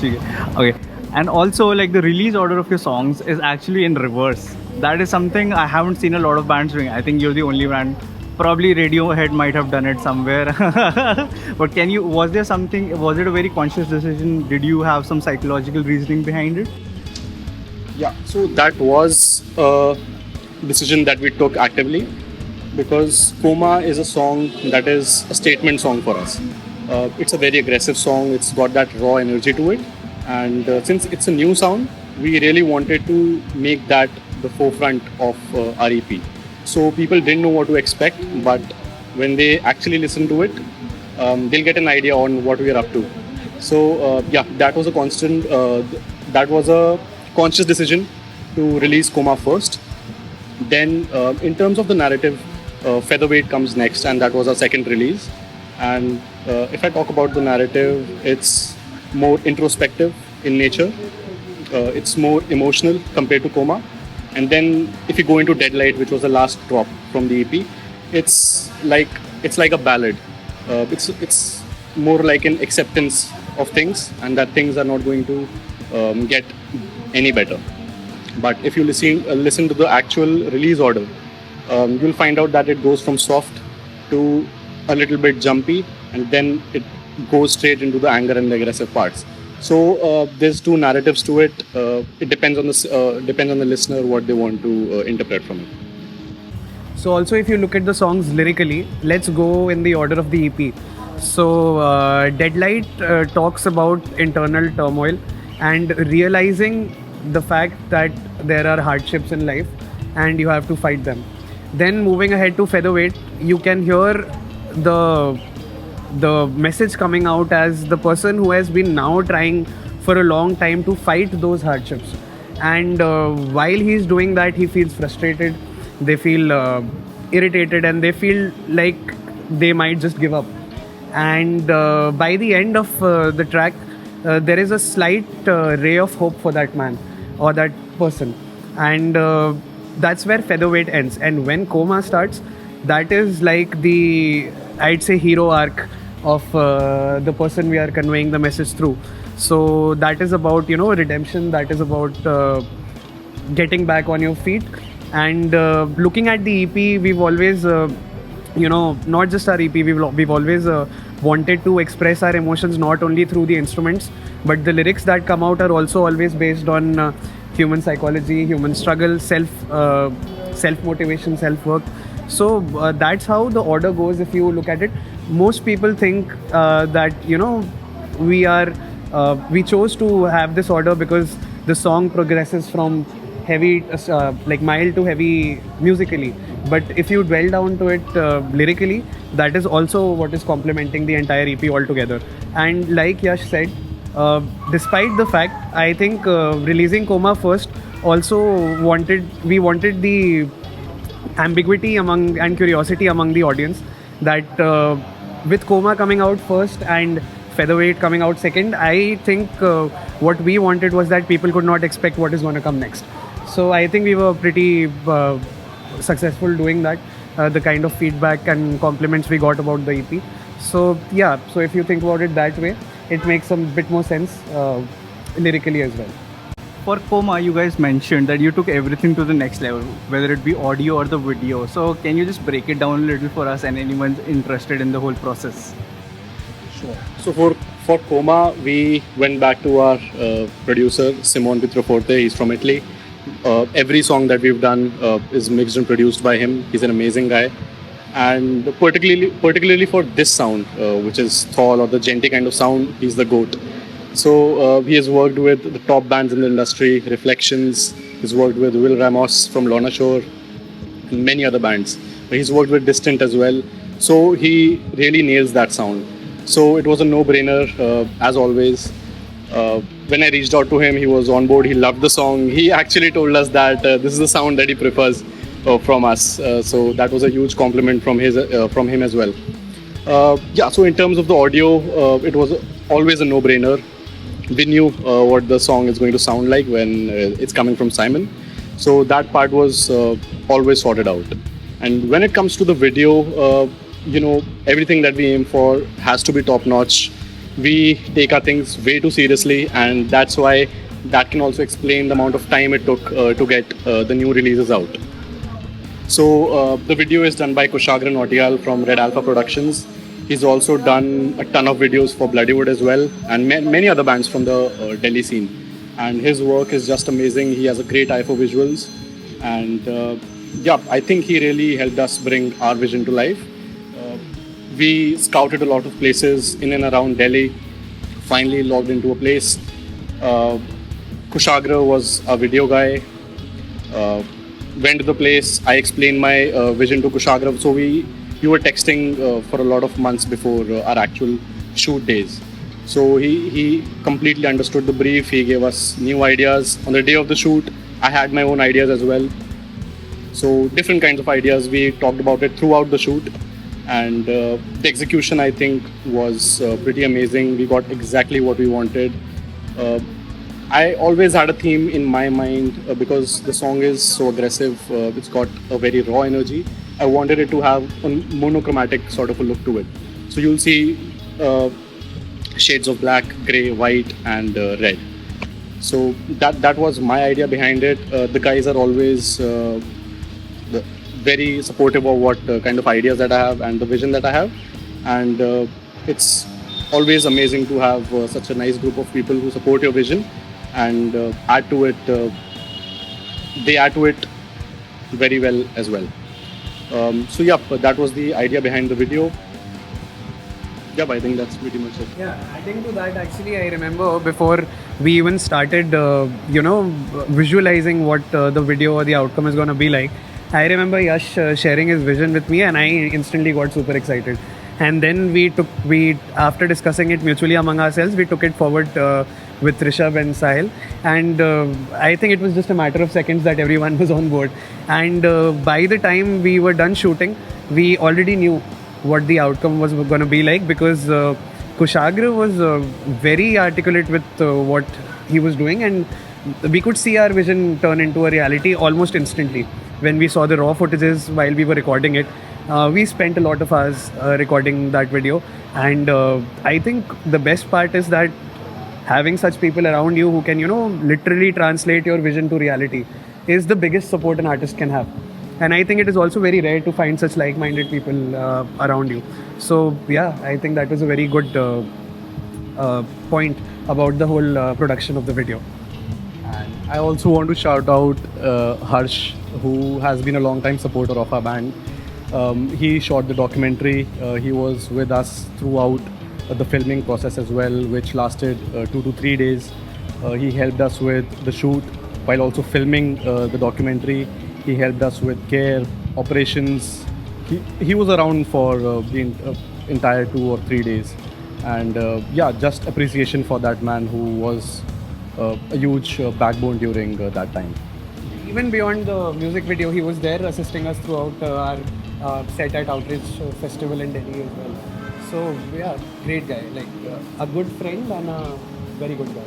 Okay. And also, like the release order of your songs is actually in reverse. That is something I haven't seen a lot of bands doing. I think you're the only band. Probably Radiohead might have done it somewhere. But was there something, was it a very conscious decision? Did you have some psychological reasoning behind it? Yeah, so that was a decision that we took actively because Coma is a song that is a statement song for us. It's a very aggressive song, it's got that raw energy to it, and since it's a new sound, we really wanted to make that the forefront of our EP. So people didn't know what to expect, but when they actually listen to it, they'll get an idea on what we are up to. So yeah, that was a conscious decision to release Coma first. Then, in terms of the narrative, Featherweight comes next, and that was our second release. And if I talk about the narrative, it's more introspective in nature. It's more emotional compared to Coma. And then, if you go into Deadlight, which was the last drop from the EP, it's like a ballad. It's more like an acceptance of things, and that things are not going to get any better. But if you listen to the actual release order, you'll find out that it goes from soft to a little bit jumpy, and then it goes straight into the anger and the aggressive parts. So there's two narratives to it. It depends on the listener what they want to interpret from it. So also, if you look at the songs lyrically, let's go in the order of the EP. So Deadlight talks about internal turmoil and realizing the fact that there are hardships in life and you have to fight them. Then moving ahead to Featherweight, you can hear the message coming out as the person who has been now trying for a long time to fight those hardships. And while he's doing that, he feels frustrated, they feel irritated, and they feel like they might just give up. And by the end of the track, there is a slight ray of hope for that man or that person. And that's where Featherweight ends. And when Coma starts, that is like the, I'd say, hero arc of the person we are conveying the message through. So that is about, redemption. That is about getting back on your feet. And looking at the EP, we've always, not just our EP, we've always wanted to express our emotions not only through the instruments, but the lyrics that come out are also always based on human psychology, human struggle, self-motivation, self-work. So that's how the order goes if you look at it. Most people think that, we chose to have this order because the song progresses from heavy, like mild to heavy musically. But if you dwell down to it lyrically, that is also what is complementing the entire EP altogether. And like Yash said, despite the fact, I think releasing Coma first also we wanted the ambiguity and curiosity among the audience that with Coma coming out first and Featherweight coming out second, I think what we wanted was that people could not expect what is going to come next. So I think we were pretty successful doing that, the kind of feedback and compliments we got about the EP. So yeah, so if you think about it that way, it makes a bit more sense lyrically as well. For Coma, you guys mentioned that you took everything to the next level, whether it be audio or the video. So can you just break it down a little for us and anyone interested in the whole process? Sure. So for Coma, we went back to our producer, Simon Pietroforte. He's from Italy. Every song that we've done is mixed and produced by him. He's an amazing guy. And particularly for this sound, which is Thal or the Genty kind of sound, he's the GOAT. So he has worked with the top bands in the industry, Reflections. He's worked with Will Ramos from Lorna Shore and many other bands. But he's worked with Distant as well. So he really nails that sound. So it was a no-brainer, as always. When I reached out to him, he was on board. He loved the song. He actually told us that this is the sound that he prefers from us. So that was a huge compliment from him as well. Yeah. So in terms of the audio, it was always a no-brainer. We knew what the song is going to sound like when it's coming from Simon. So that part was always sorted out. And when it comes to the video, everything that we aim for has to be top-notch. we take our things way too seriously, and that's why that can also explain the amount of time it took to get the new releases out. So the video is done by Kushagra Nautiyal from Red Alpha Productions. He's also done a ton of videos for Bloodywood as well, and many other bands from the Delhi scene. And his work is just amazing. He has a great eye for visuals, and yeah, I think he really helped us bring our vision to life. We scouted a lot of places in and around Delhi. Finally, logged into a place. Kushagra was a video guy. Went to the place. I explained my vision to Kushagra. So we were texting for a lot of months before our actual shoot days. So he completely understood the brief. He gave us new ideas. On the day of the shoot, I had my own ideas as well. So different kinds of ideas. We talked about it throughout the shoot. And the execution, I think, was pretty amazing. We got exactly what we wanted. I always had a theme in my mind because the song is so aggressive. It's got a very raw energy. I wanted it to have a monochromatic sort of a look to it. So you'll see shades of black, grey, white, and red. So that was my idea behind it. The guys are always very supportive of what kind of ideas that I have and the vision that I have. And it's always amazing to have such a nice group of people who support your vision and add to it. They add to it very well as well. So yeah, that was the idea behind the video. Yeah, I think that's pretty much it. Yeah, adding to that, actually, I remember before we even started, visualizing what the video or the outcome is going to be like. I remember Yash sharing his vision with me, and I instantly got super excited. And then we after discussing it mutually among ourselves, we took it forward with Rishabh and Sahil, and I think it was just a matter of seconds that everyone was on board. And by the time we were done shooting, we already knew what the outcome was going to be like, because Kushagra was very articulate with what he was doing, and we could see our vision turn into a reality almost instantly. When we saw the raw footages while we were recording it, we spent a lot of hours recording that video, and I think the best part is that having such people around you who can, literally translate your vision to reality is the biggest support an artist can have. And I think it is also very rare to find such like-minded people around you. So yeah, I think that was a very good point about the whole production of the video. And I also want to shout out Harsh, who has been a long-time supporter of our band. He shot the documentary. He was with us throughout the filming process as well, which lasted 2 to 3 days. He helped us with the shoot while also filming the documentary. He helped us with care, operations. He was around for the entire 2 or 3 days. And yeah, just appreciation for that man who was a huge backbone during that time. Even beyond the music video, he was there assisting us throughout our set at Outreach Festival in Delhi as well. So yeah, great guy, like a good friend and a very good guy.